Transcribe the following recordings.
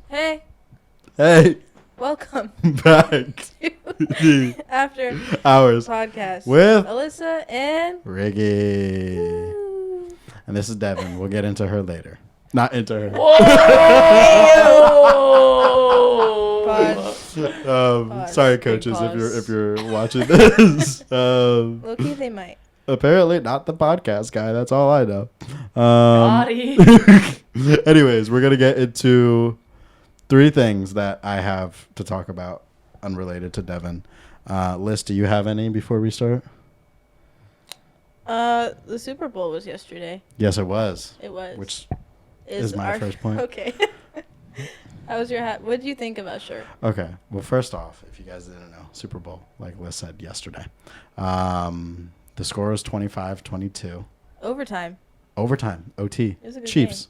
Hey, Hey, welcome back to After hours Podcast with Alyssa and Riggy. Woo. And this is Devon. We'll get into her later. Not into her. Pause. Sorry, Big coaches, pause. if you're watching this. Low-key, they might. Apparently not the podcast guy. That's all I know. Body. Anyways, we're gonna get into 3 things that I have to talk about unrelated to Devon. Liz, do you have any before we start? The Super Bowl was yesterday. Yes, it was. It was. Which is my first point. Okay. How was your hat? What did you think of Usher? Okay. Well, first off, if you guys didn't know, Super Bowl, like Liz said yesterday. The score was 25-22. Overtime. Overtime, OT. It was a good Chiefs.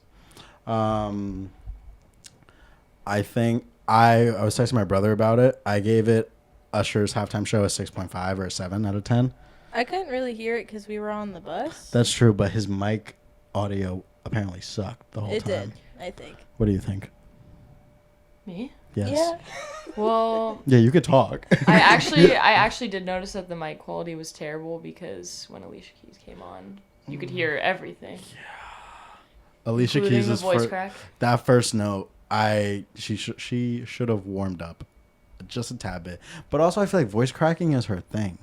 I think I was texting my brother about it. I gave it Usher's halftime show a 6.5 or a 7 out of 10. I couldn't really hear it because we were on the bus. That's true, but his mic audio apparently sucked the whole It time. did, I think. What do you think? Me? Yes. Yeah. Well, Yeah, you could talk. I actually did notice that the mic quality was terrible because when Alicia Keys came on, you could hear everything. Alicia including Keys' the voice crack. that first note, she should have warmed up just a tad bit. But also, I feel like voice cracking is her thing.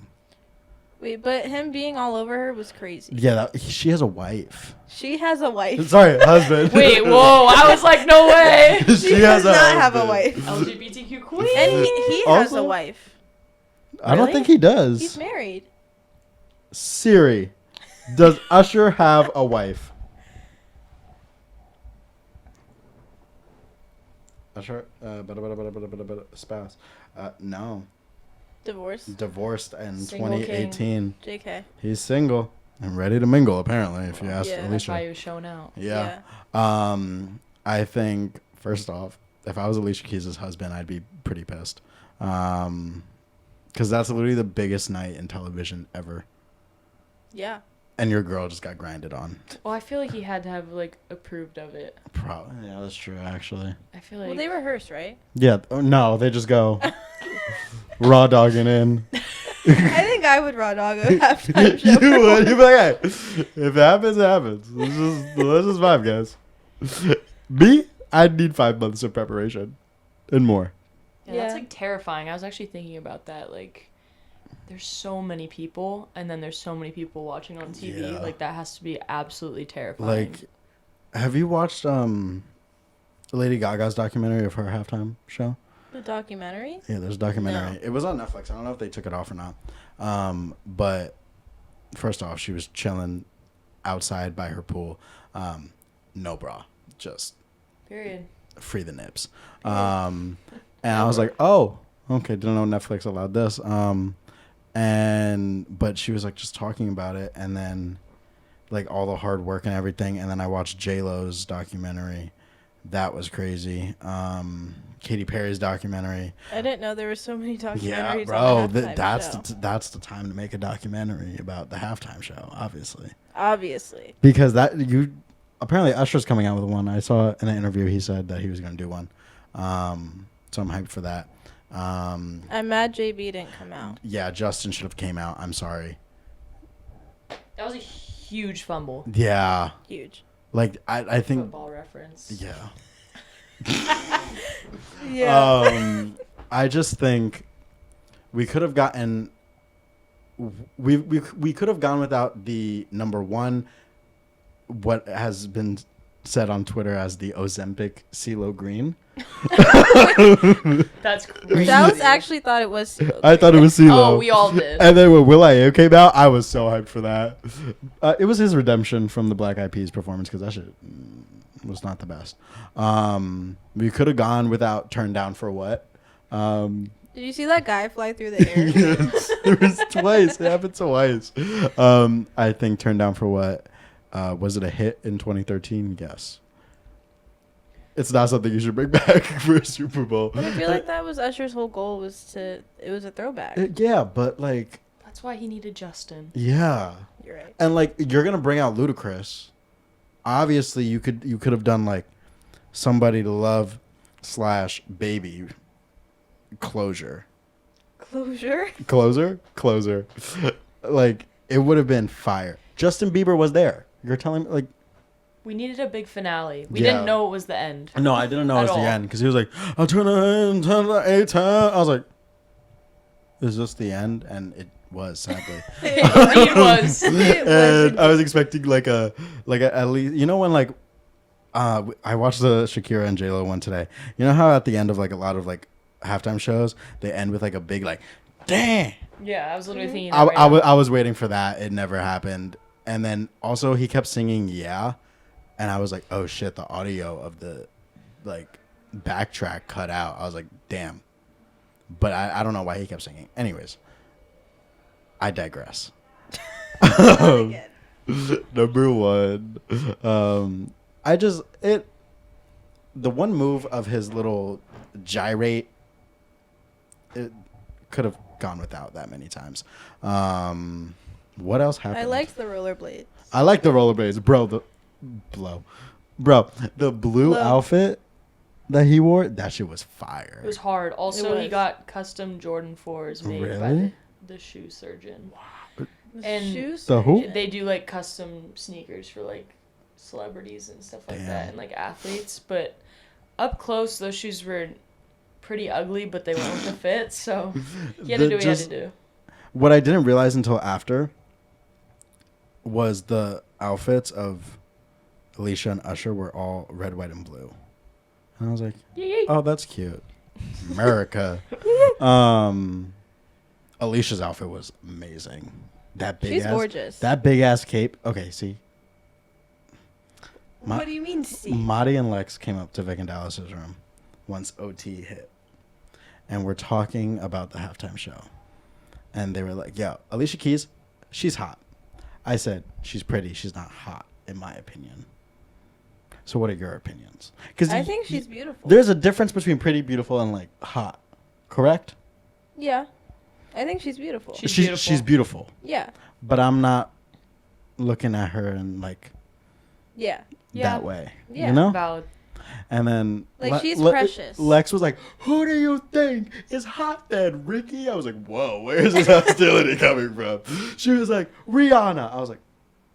Wait, but him being all over her was crazy. Yeah, she has a wife. She has a wife. Sorry, husband. Wait, whoa! I was like, no way. She does not have a wife. LGBTQ queen. And he has a Also- wife. I don't Really? think he does. He's married. Siri, does Usher have a wife? Usher, spouse. No. Divorced. Divorced in Single 2018. JK. He's single and ready to mingle, apparently, if you ask Yeah. That's why Alicia. he was showing out. Yeah. I think, first off, if I was Alicia Keys' husband, I'd be pretty pissed. Because that's literally the biggest night in television ever. Yeah. And your girl just got grinded on. Well, I feel like he had to have like approved of it. Probably. Yeah, that's true, actually. I feel like. Well, they rehearsed, right? Yeah. No, they just go raw dogging in. I think I would raw dog a halftime show. You would. You'd be like, hey, if it happens, it happens. Let's just vibe, guys. Me, I'd need 5 months of preparation and more. Yeah, that's Yeah. like terrifying. I was actually thinking about that. Like, there's so many people, and then there's so many people watching on TV. Yeah. Like, that has to be absolutely terrifying. Like, have you watched Lady Gaga's documentary of her halftime show? The documentary? Yeah, there's a documentary. No. It was on Netflix. I don't know if they took it off or not. But first off, she was chilling outside by her pool. No bra. Just Period. free the nips. And I was like, oh, okay. Didn't know Netflix allowed this. But she was like just talking about it, and then like all the hard work and everything. And then I watched J-Lo's documentary. That was crazy. Katy Perry's documentary. I didn't know there were so many documentaries. Yeah, bro. on the halftime That's show. the time to make a documentary about the halftime show, obviously. Obviously. Because apparently Usher's coming out with one. I saw in an interview he said that he was going to do one. So I'm hyped for that. I'm mad JB didn't come out. Yeah, Justin should have came out. I'm sorry. That was a huge fumble. Yeah, Huge. like I think. Football reference. Yeah. Yeah. I just think we could have gotten. We could have gone without the number one. What has been said on Twitter as the Ozempic CeeLo Green. That's crazy. that was actually thought it was. I thought it was CeeLo. Oh, we all did. And then when will.i.am came out, I was so hyped for that. It was his redemption from the Black Eyed Peas performance because that shit was not the best. We could have gone without Turn Down for What. Did you see that guy fly through the air? Yes, it was twice. It happened twice. I think Turn Down for What. Was it a hit in 2013? Yes. It's not something you should bring back for a Super Bowl. But I feel like that was Usher's whole goal it was a throwback. Yeah, but like, That's why he needed Justin. yeah. You're right. And like, you're gonna bring out Ludacris. Obviously, you could have done like Somebody to Love, / baby closure. Closure. Closer. Like, it would have been fire. Justin Bieber was there. You're telling me, like, We needed a big finale. We Yeah. didn't know it was the end. no, I didn't know it was At the all. end because he was like, I'll turn the 8 I was like, is this the end? And it was, sadly. It was. And I was expecting like a at least, you know, when like I watched the Shakira and J-Lo one today. You know how at the end of like a lot of like halftime shows they end with like a big like damn. Yeah, I was literally thinking that I, right I, now. was, I was waiting for that. It never happened. And then also he kept singing yeah, and I was like, oh shit, the audio of the like backtrack cut out. I was like, damn. But I don't know why he kept singing. Anyways, I digress. Number one, the one move of his little gyrate, it could have gone without that many times. What else happened? I liked the rollerblades. I like the rollerblades, bro. The blue outfit that he wore, that shit was fire. It was hard. Also, he was. got custom Jordan 4s made by Really? the shoe surgeon. The And shoes. The who? They do like custom sneakers for like celebrities and stuff like Damn. that, and like athletes. But up close, those shoes were pretty ugly, but they went with the fit. So he had to do what he had to do. What I didn't realize until after was the outfits of Alicia and Usher were all red, white, and blue. And I was like, Yay. oh, that's cute. America. Alicia's outfit was amazing. That big She's ass, gorgeous. That big ass cape. Okay, see. What do you mean, see? Marty and Lex came up to Vic and Dallas's room once OT hit. And we're talking about the halftime show. And they were like, yo, Alicia Keys, she's hot. I said, she's pretty. She's not hot, in my opinion. So what are your opinions? Because I think she's beautiful. There's a difference between pretty, beautiful, and like hot. Correct? Yeah. I think she's beautiful. She's beautiful. She's beautiful. Yeah. But I'm not looking at her in like Yeah. that way. Yeah. You know? Valid. And then Like, she's precious. Lex was like, who do you think is hot then, Ricky? I was like, whoa, where's this hostility coming from? She was like, Rihanna. I was like,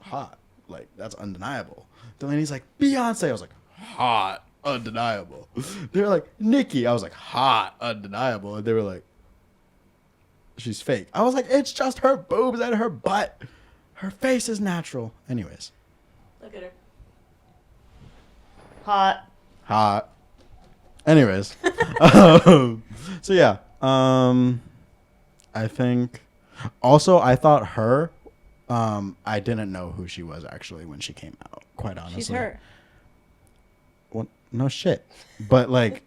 hot. Like, that's undeniable. Delaney's like, Beyonce. I was like, hot, undeniable. They were like, Nicki. I was like, hot, undeniable. And they were like, she's fake. I was like, it's just her boobs and her butt. Her face is natural. Anyways. Look at her. Hot. Hot. Anyways. So yeah. I think also I thought her I didn't know who she was actually when she came out, quite honestly. She's her. Well, no shit. But like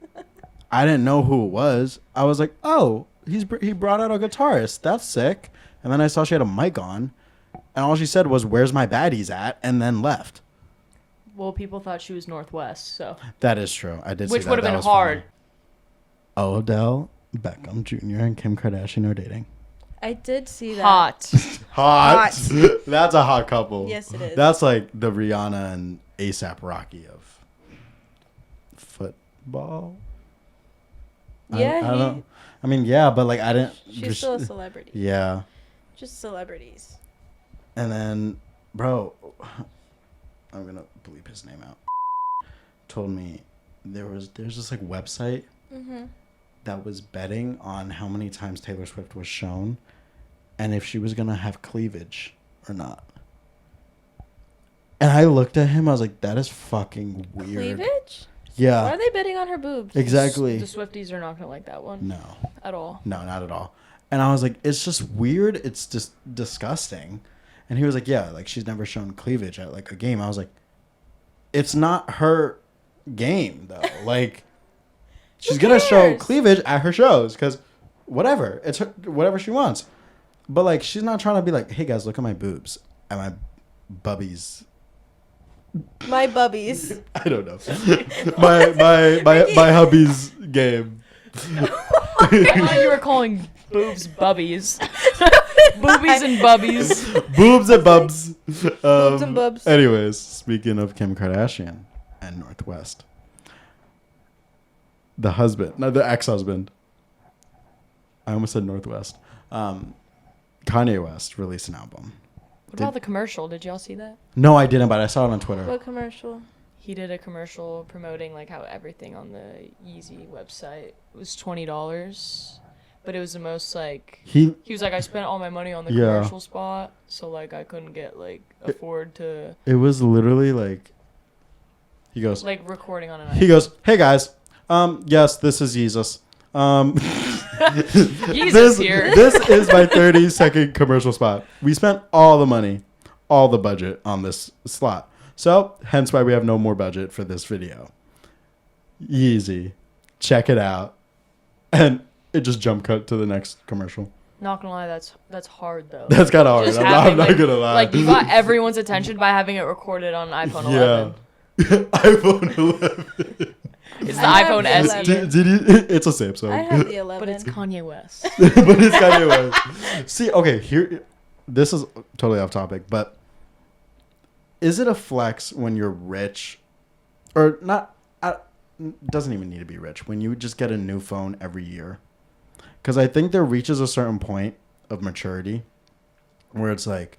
I didn't know who it was. I was like, "Oh, he brought out a guitarist. That's sick." And then I saw she had a mic on, and all she said was, "Where's my baddies at?" and then left. Well, people thought she was Northwest, so. That is true. I did. Which see that. would have That been was hard. funny. Odell Beckham Jr. and Kim Kardashian are dating. I did see that. Hot. Hot. That's a hot couple. Yes, it is. That's like the Rihanna and ASAP Rocky of football. Yeah, I don't know. I mean, yeah, but like I didn't. She's still a celebrity. Yeah. Just celebrities. And then, bro, I'm gonna bleep his name out. Told me there's this like website that was betting on how many times Taylor Swift was shown, and if she was gonna have cleavage or not. And I looked at him. I was like, "That is fucking weird." Cleavage? Yeah. Why are they betting on her boobs? Exactly. The Swifties are not going to like that one. No. At all. No, not at all. And I was like, it's just weird. It's just disgusting. And he was like, yeah, like she's never shown cleavage at like a game. I was like, it's not her game though. Like she's going to show cleavage at her shows because whatever. It's her, whatever she wants. But like she's not trying to be like, hey guys, look at my boobs and my bubbies. My bubbies. I don't know. my hubby's game. I thought you were calling boobs bubbies. Boobies and bubbies. Boobs and bubs. Boobs and bubs. Anyways, speaking of Kim Kardashian and Northwest, the husband, no, the ex-husband. I almost said Northwest. Kanye West released an album. What about the commercial? Did y'all see that? No, I didn't, but I saw it on Twitter. What commercial? He did a commercial promoting like how everything on the Yeezy website was $20, but it was the most like he was like, I spent all my money on the commercial spot, so like I couldn't get like afford to. It was literally like he goes like recording on an iPhone. He goes, hey guys, yes, this is Jesus. Jesus here. This is my 30-second commercial spot. We spent all the money, all the budget on this slot. So, hence why we have no more budget for this video. Easy. Check it out. And it just jump cut to the next commercial. Not gonna lie, that's hard though. That's kind of hard. I'm not like, gonna lie. Like you got everyone's attention by having it recorded on an iPhone 11. iPhone 11. It's the iPhone SE. Did you? It's a Samsung. I have the 11. But it's Kanye West. But it's Kanye West. See, okay, here, this is totally off topic, but is it a flex when you're rich, or not? Doesn't even need to be rich. When you just get a new phone every year, because I think there reaches a certain point of maturity where it's like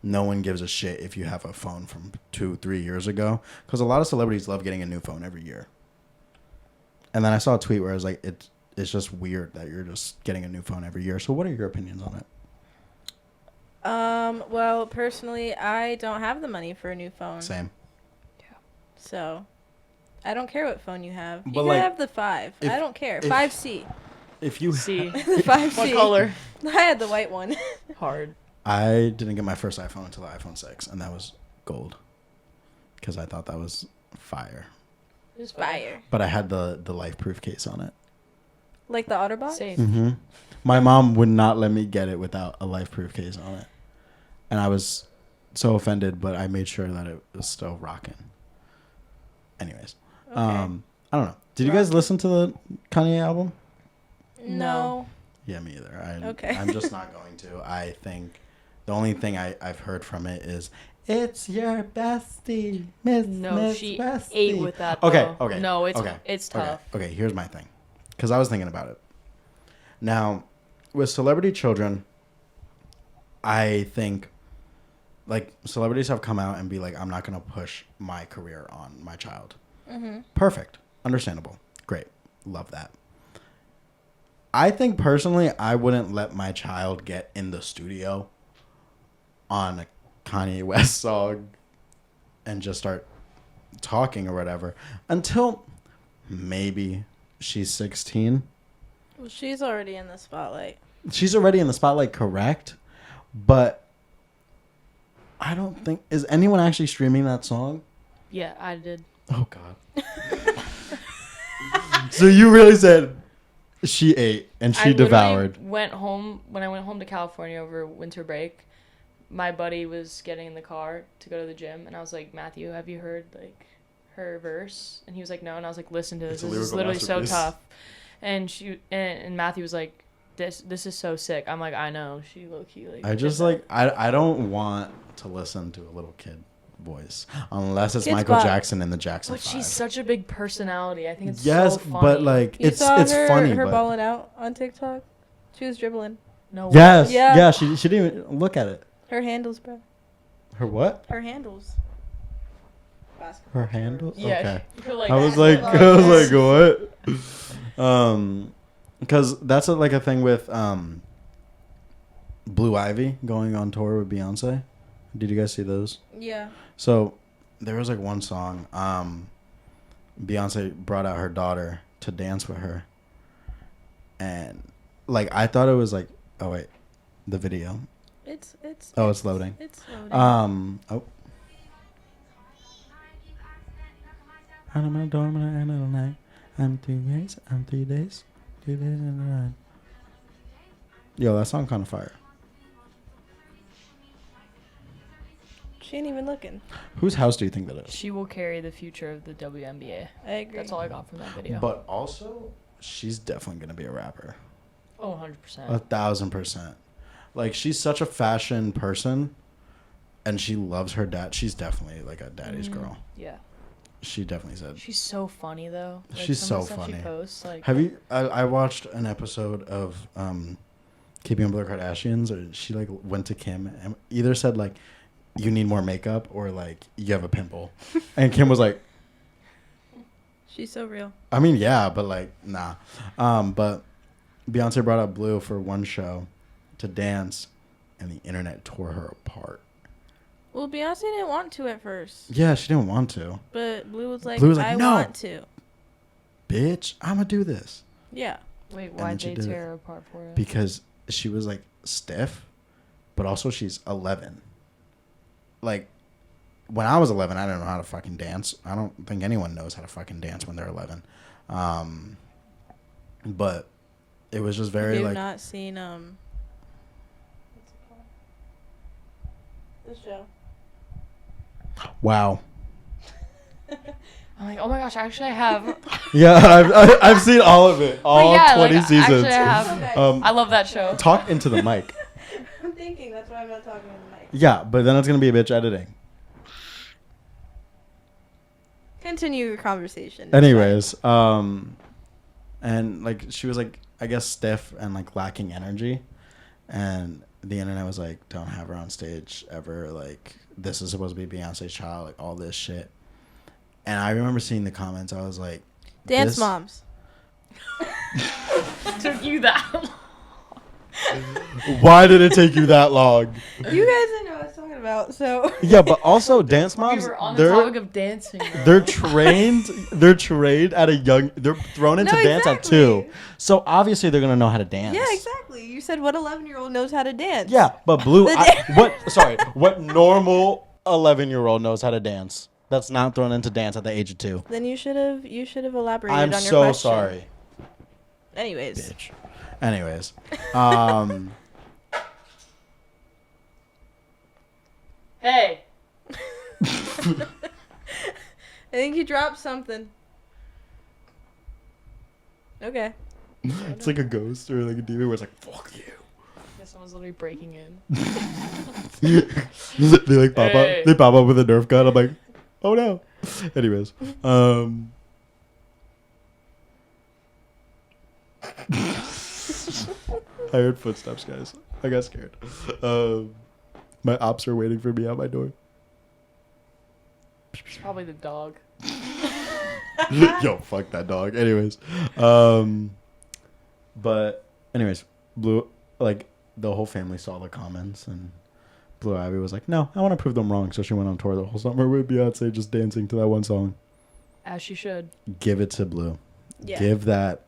no one gives a shit if you have a phone from 2-3 years ago. Because a lot of celebrities love getting a new phone every year. And then I saw a tweet where I was like, it's just weird that you're just getting a new phone every year. So what are your opinions on it? Well, personally, I don't have the money for a new phone. Same. Yeah. So, I don't care what phone you have. But You can like, have the 5. I don't care. 5C. If you See. The 5C. What color? I had the white one. Hard. I didn't get my first iPhone until the iPhone 6, and that was gold. Because I thought that was fire. It's Fire. But I had the life-proof case on it. Like the OtterBox? Safe. Mm-hmm. My mom would not let me get it without a life-proof case on it. And I was so offended, but I made sure that it was still rocking. Anyways. Okay. I don't know. Did you guys listen to the Kanye album? No. Yeah, me either. Okay. I'm just not going to. I think the only thing I've heard from it is, it's your bestie, Miss she Bestie. ate with that. Okay, though. okay. No, it's okay, it's tough. Okay, here's my thing. Because I was thinking about it. Now, with celebrity children, I think, like, celebrities have come out and be like, I'm not going to push my career on my child. Mm-hmm. Perfect. Understandable. Great. Love that. I think, personally, I wouldn't let my child get in the studio on a Kanye West song and just start talking or whatever until maybe she's 16. Well, she's already in the spotlight. She's already in the spotlight, correct? But I don't think... Is anyone actually streaming that song? Yeah, I did. Oh, God. So you really said she ate and she devoured. When I went home to California over winter break, my buddy was getting in the car to go to the gym, and I was like, Matthew, have you heard like her verse? And he was like, no. And I was like, listen to this. This is literally so tough. And and Matthew was like, this is so sick. I'm like, I know. She low key like. I just like I don't want to listen to a little kid voice unless it's Michael Jackson in the Jackson 5. But she's such a big personality. I think it's so funny. But like You it's saw funny. her but balling out on TikTok. She was dribbling. No. yes, Yeah. yeah. She didn't even look at it. Her handles, bro. Her what? Her handles. Her handle? Yeah. Okay. Like, I was like what? Because that's like a thing with Blue Ivy going on tour with Beyonce. Did you guys see those? Yeah. So there was like one song. Beyonce brought out her daughter to dance with her, and like I thought it was like, oh wait, the video. It's loading. It's loading. Oh. I'm gonna do end of the night. I'm 3 days. 2 days and a night. Yo, that song kind of fire. She ain't even looking. Whose house do you think that is? She will carry the future of the WNBA. I agree. That's all I got from that video. But also, she's definitely gonna be a rapper. Oh, 100%. 1,000%. Like, she's such a fashion person, and she loves her dad. She's definitely like a daddy's girl. Yeah. She definitely said. She's so funny though. Like, She's some of so the stuff funny. She posts, like, Have you? I watched an episode of Keeping Up with the Kardashians. Or she like went to Kim and either said like, "You need more makeup," or like, "You have a pimple," and Kim was like, She's so real. "I mean, yeah, but like, nah." But Beyonce brought up Blue for one show to dance, and the internet tore her apart. Well, Beyonce didn't want to at first. Yeah, she didn't want to. But Blue was like, I "No, want to. bitch, I'm gonna do this." Yeah. wait, then why'd she they did tear it. her apart for it? Because she was like stiff, but also she's 11. Like, when I was 11, I didn't know how to fucking dance. I don't think anyone knows how to fucking dance when they're 11. But it was just very You've like. not seen what's it called? This show. Wow. I'm like, oh my gosh, actually I have. Yeah, I've seen all of it, all yeah, 20 like, seasons. Actually I have. I love that show. Talk into the mic. I'm thinking that's why I'm not talking on the mic. Yeah, but then it's gonna be a bitch editing. Continue your conversation. Anyways, and like she was like, I guess stiff and like lacking energy, and the internet was like, don't have her on stage ever. Like, this is supposed to be Beyonce's child. Like, all this shit. And I remember seeing the comments. I was like, Dance moms. Took you that long. why did it take you that long? You guys didn't know what I was talking about, so. Yeah, but also dance moms. We were on the topic of dancing. They're trained. They're trained at a young. They're thrown into dance at 2. So obviously they're gonna know how to dance. Yeah, exactly. You said what 11-year-old knows how to dance. Yeah, but Blue. What normal 11-year-old knows how to dance? That's not thrown into dance at the age of 2. Then you should have elaborated I'm on your so question. sorry. Anyways. Bitch. Anyways. Hey. I think you dropped something. Okay. It's like a ghost or like a demon where it's like, fuck you. Yeah, someone's literally breaking in. They like pop Hey. up. They pop up with a Nerf gun. I'm like, oh no. Anyways, I heard footsteps, guys. I got scared. My ops are waiting for me at my door. It's probably the dog. Yo, fuck that dog. Anyways, but anyways, Blue, like the whole family saw the comments, and Blue Ivy was like, "No, I want to prove them wrong." So she went on tour the whole summer with Beyonce, just dancing to that one song. As she should. Give it to Blue. Yeah. Give that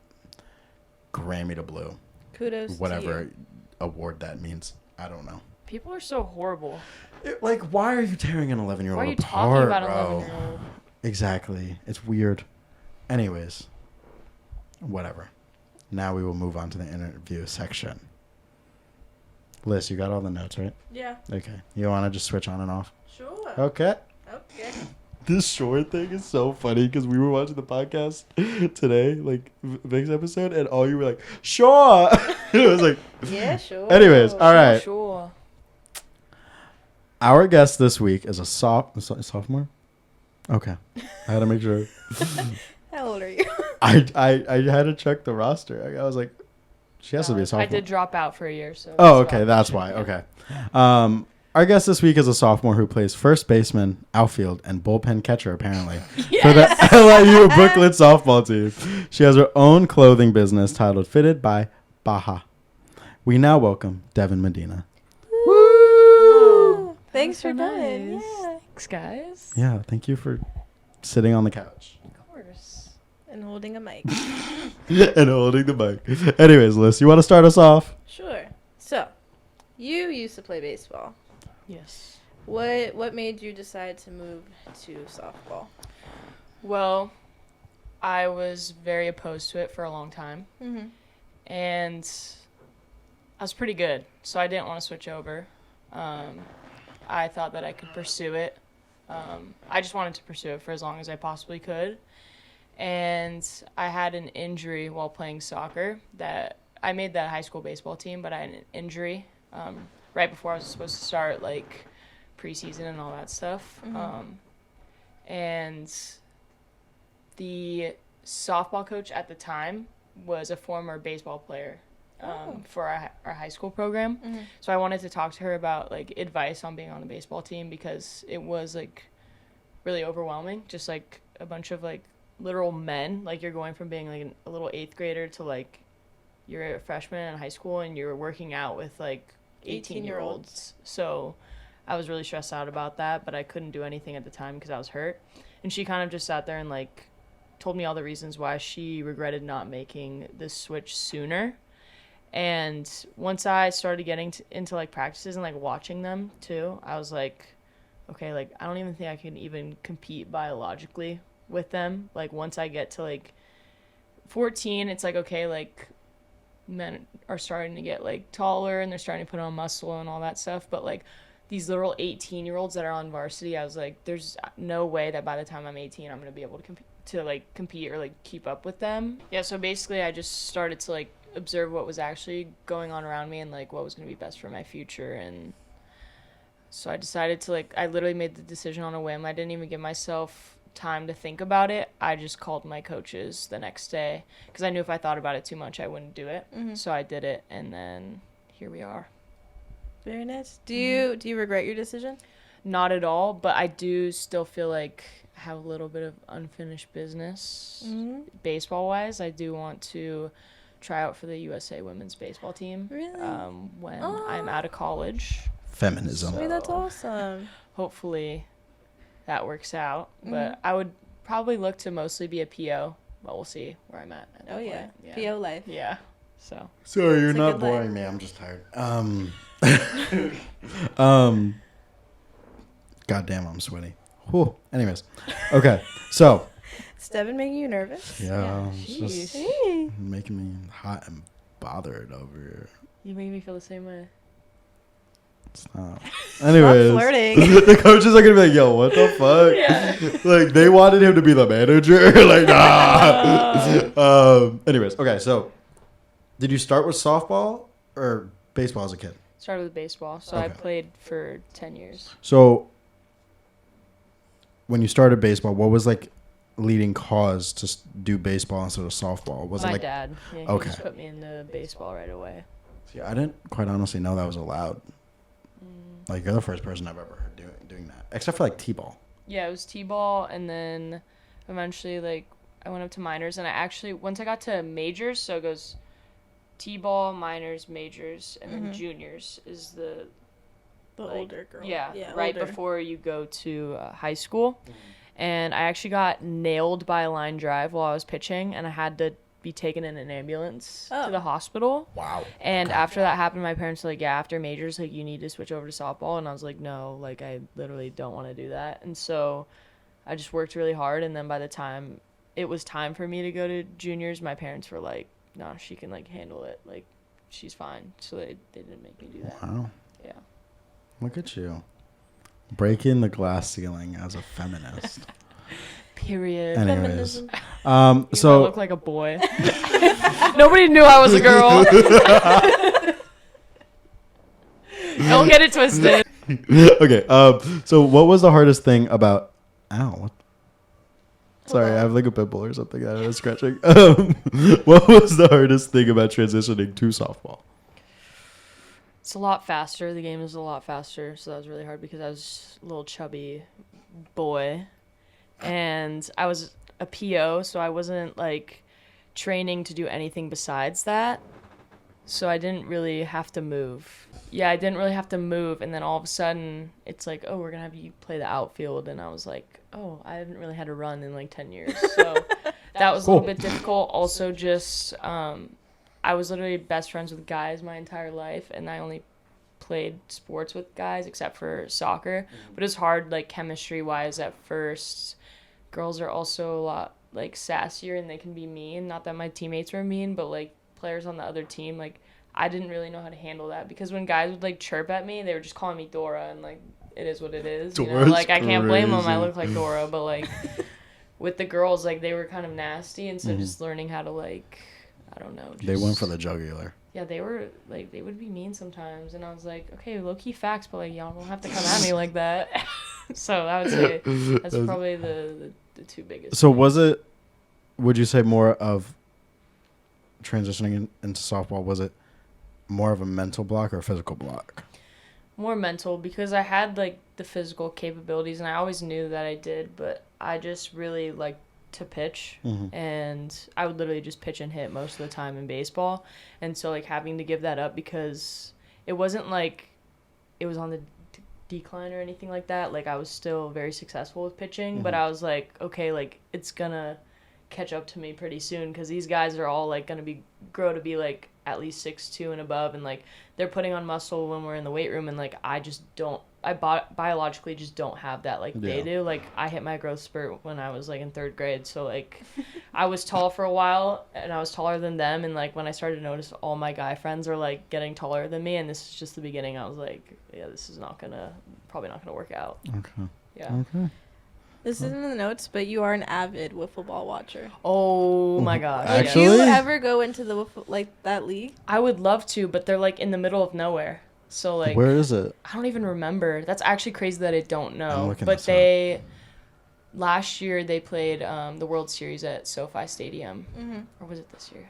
Grammy to Blue. Kudos Whatever to you. award that means. I don't know. People are so horrible. Like, why are you tearing an 11-year-old Why are you apart, talking about an bro? 11-year-old? Exactly. It's weird. Anyways, whatever. Now we will move on to the interview section. Liz, you got all the notes, right? Yeah. Okay. You want to just switch on and off? Sure. Okay. Okay. This short thing is so funny because we were watching the podcast today, like Vic's episode, and all you were like, sure. It was like, Yeah, sure. anyways, all right. Sure. Our guest this week is a sophomore. Okay, I had to make sure. How old are you? I had to check the roster. I was like, she has to be a sophomore. I did drop out for a year, so. Oh, okay, that's why. Okay. Our guest this week is a sophomore who plays first baseman, outfield, and bullpen catcher, apparently, for the LIU Brooklyn softball team. She has her own clothing business titled Fitted by Baja. We now welcome Devon Medina. Woo! Thanks for so coming. nice. Yeah. Thanks, guys. Yeah, thank you for sitting on the couch. Of course. And holding a mic. And holding the mic. Anyways, Liz, you want to start us off? Sure. So, you used to play baseball. Yes. What made you decide to move to softball? Well, I was very opposed to it for a long time. Mm-hmm. And I was pretty good, so I didn't want to switch over. I thought that I could pursue it. I just wanted to pursue it for as long as I possibly could. And I had an injury while playing soccer that I made that high school baseball team, but I had an injury right before I was supposed to start like preseason and all that stuff. Mm-hmm. And The softball coach at the time was a former baseball player for our high school program. Mm-hmm. So I wanted to talk to her about like advice on being on the baseball team because it was like really overwhelming. Just like a bunch of like literal men. Like you're going from being like a little 8th grader to like you're a freshman in high school and you're working out with like 18-year-olds. So I was really stressed out about that, but I couldn't do anything at the time because I was hurt. And she kind of just sat there and like told me all the reasons why she regretted not making this switch sooner. And once I started getting into like practices and like watching them too, I was like, okay, like I don't even think I can even compete biologically with them. Like once I get to like 14, it's like, okay, like men are starting to get like taller and they're starting to put on muscle and all that stuff. But like these little 18-year-olds that are on varsity, I was like, there's no way that by the time I'm 18, I'm going to be able to compete or like keep up with them. Yeah, so basically I just started to like observe what was actually going on around me and like what was going to be best for my future. And so I decided to like, I literally made the decision on a whim. I didn't even give myself time to think about it. I just called my coaches the next day because I knew if I thought about it too much, I wouldn't do it. Mm-hmm. So I did it, and then here we are. Very nice. Do you regret your decision? Not at all, but I do still feel like I have a little bit of unfinished business. Mm-hmm. Baseball-wise, I do want to try out for the USA women's baseball team. Really? When I'm out of college. Feminism. Sweet, that's awesome. Hopefully that works out. Mm-hmm. But I would probably look to mostly be a PO, but we'll see where I'm at that Oh, yeah. point. Yeah. PO life. Yeah. So. Sorry, you're It's a not good life. boring me. I'm just tired. Goddamn, I'm sweaty. Whew. Anyways, okay. So. Is Devon making you nervous? Yeah, it's just Hey. making me hot and bothered over here. You make me feel the same way. Stop. Anyways, Stop flirting. the coaches are gonna be like, "Yo, what the fuck?" Yeah. Like they wanted him to be the manager. Like, nah. Anyways, okay. So, did you start with softball or baseball as a kid? Started with baseball, so I Okay. played for 10 years. So, when you started baseball, what was like leading cause to do baseball instead of softball? Was My it like? dad. Yeah, he Okay. just put me into baseball right away. See, I didn't quite honestly know that was allowed. Like you're the first person I've ever heard doing that, except for like t-ball. Yeah, it was t-ball, and then eventually like I went up to minors, and I actually once I got to majors, so it goes t-ball, minors, majors, and then juniors is the like, older girl. Yeah, right older. before you go to high school. And I actually got nailed by a line drive while I was pitching, and I had to be taken in an ambulance to the hospital. Wow. And after that happened, my parents were like, yeah, after majors, like, you need to switch over to softball. And I was like, no, like, I literally don't want to do that. And so I just worked really hard. And then by the time it was time for me to go to juniors, my parents were like, no, she can, like, handle it. Like, she's fine. So they didn't make me do that. Wow. Yeah. Look at you. Breaking the glass ceiling as a feminist. Period. Anyways. Even though I So look like a boy. Nobody knew I was a girl. Don't get it twisted. okay. So what was the hardest thing about ow, what sorry, I have like a pimple or something that I was scratching. What was the hardest thing about transitioning to softball? It's a lot faster. The game is a lot faster, so that was really hard because I was a little chubby boy. And I was a PO, so I wasn't, like, training to do anything besides that. So I didn't really have to move. Yeah, I didn't really have to move, and then all of a sudden, it's like, oh, we're going to have you play the outfield. And I was like, oh, I haven't really had to run in, like, 10 years. So that was a little bit difficult. Also, just, I was literally best friends with guys my entire life, and I only played sports with guys except for soccer. But it's hard, like, chemistry-wise at first. Girls are also a lot, like, sassier, and they can be mean. Not that my teammates were mean, but, like, players on the other team, like, I didn't really know how to handle that. Because when guys would, like, chirp at me, they were just calling me Dora, and, like, it is what it is. You know? Dora's Like, I can't blame them. I crazy. look like Dora. But, like, with the girls, like, they were kind of nasty. And so just learning how to, like, I don't know. They went just- for the jugular. Yeah, they were, like, they would be mean sometimes. And I was like, okay, low-key facts, but, like, y'all don't have to come at me like that. So I would say that's probably the two biggest. So was it would you say more of transitioning into softball? Was it more of a mental block or a physical block? More mental, because I had like the physical capabilities and I always knew that I did, but I just really like to pitch, and I would literally just pitch and hit most of the time in baseball. And so like having to give that up, because it wasn't like it was on the decline or anything like that. Like I was still very successful with pitching, but I was like, okay, like it's gonna catch up to me pretty soon, because these guys are all like gonna grow to be like at least 6'2" and above, and like they're putting on muscle when we're in the weight room, and like I just don't, biologically just don't have that like they do. Like I hit my growth spurt when I was like in 3rd grade, so like I was tall for a while and I was taller than them, and like when I started to notice all my guy friends are like getting taller than me, and this is just the beginning, I was like, yeah, this is probably not gonna work out. Okay. Yeah. Okay. This isn't in the notes, but you are an avid wiffle ball watcher. Oh my gosh. Would Actually? you ever go into the that league? I would love to, but they're like in the middle of nowhere. So like Where is it? I don't even remember. That's actually crazy that I don't I'm know. looking But this up. last year they played the World Series at SoFi Stadium. Or was it this year?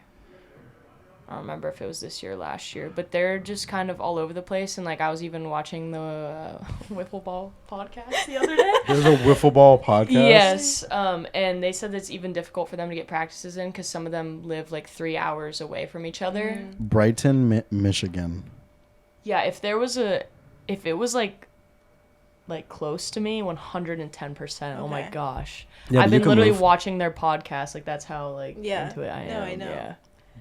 I don't remember if it was this year or last year, but they're just kind of all over the place. And like I was even watching the Wiffle Ball podcast the other day. There's a wiffle ball podcast. Yes, and they said it's even difficult for them to get practices in because some of them live like 3 hours away from each other. Brighton, Michigan. Yeah, if it was like close to me, 110%. Oh my Okay. gosh, Yeah, I've but you been can literally move. watching their podcast. Like that's how like Yeah. into it I No, am. I know. Yeah,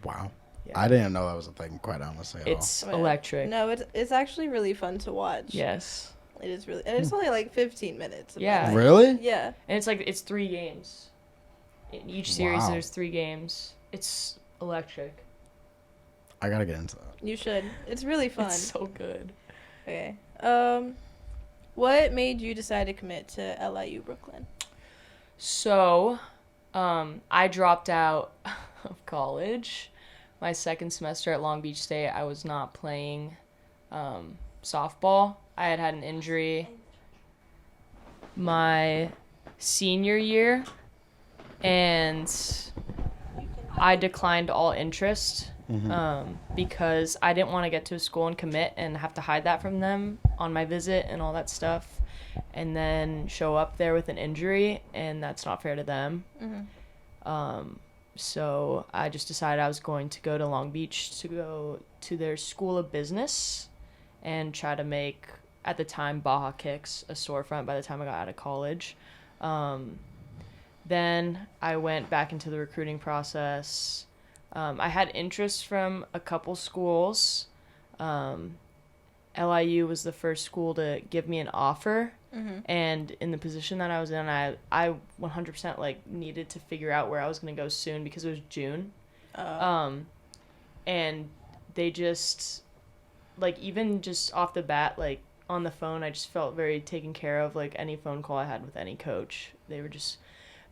Wow. Yeah. I didn't know that was a thing, quite honestly. At it's Yeah. electric. No, it's actually really fun to watch. Yes, It is really, and it's only like 15 minutes. Yeah. all. Like, Really? Yeah. and it's 3 games. In each series, Wow. there's 3 games. It's electric. I gotta get into that. You should. It's really fun. It's so good. Okay. What made you decide to commit to LIU Brooklyn? So, I dropped out of college. My 2nd semester at Long Beach State, I was not playing softball. I had an injury my senior year, and I declined all interest because I didn't want to get to a school and commit and have to hide that from them on my visit and all that stuff, and then show up there with an injury, and that's not fair to them. So I just decided I was going to go to Long Beach to go to their School of Business and try to make, at the time, Baja Kicks a storefront by the time I got out of college. Then I went back into the recruiting process. I had interest from a couple schools. LIU was the first school to give me an offer. And in the position that I was in, I 100% like needed to figure out where I was going to go soon because it was June. And they just, like, even just off the bat, like on the phone, I just felt very taken care of. Like any phone call I had with any coach, they were just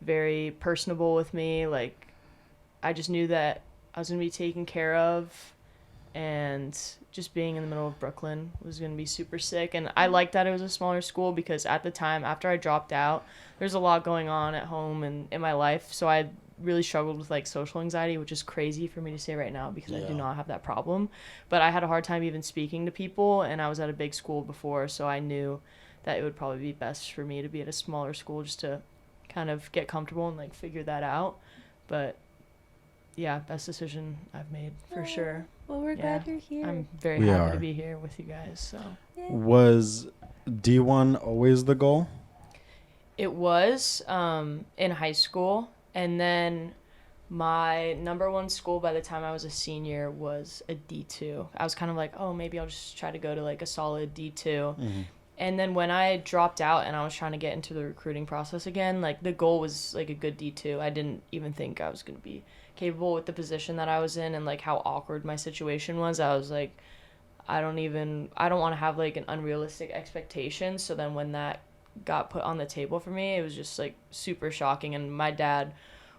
very personable with me. Like I just knew that I was going to be taken care of, and just being in the middle of Brooklyn was going to be super sick. And I liked that it was a smaller school because at the time, after I dropped out, there's a lot going on at home and in my life. So I really struggled with like social anxiety, which is crazy for me to say right now because I do not have that problem. But I had a hard time even speaking to people, and I was at a big school before, so I knew that it would probably be best for me to be at a smaller school just to kind of get comfortable and like figure that out. But yeah, best decision I've made for sure. Well, we're glad you're here. I'm very We happy are. to be here with you guys. So Was D1 always the goal? it was in high school, and then my number one school by the time I was a senior was a D2. I was kind of like, oh, maybe I'll just try to go to like a solid D2. And then when I dropped out and I was trying to get into the recruiting process again, like the goal was like a good D2. I didn't even think I was going to be capable with the position that I was in and like how awkward my situation was. I was like, I don't want to have like an unrealistic expectation. So then when that got put on the table for me, it was just like super shocking. And my dad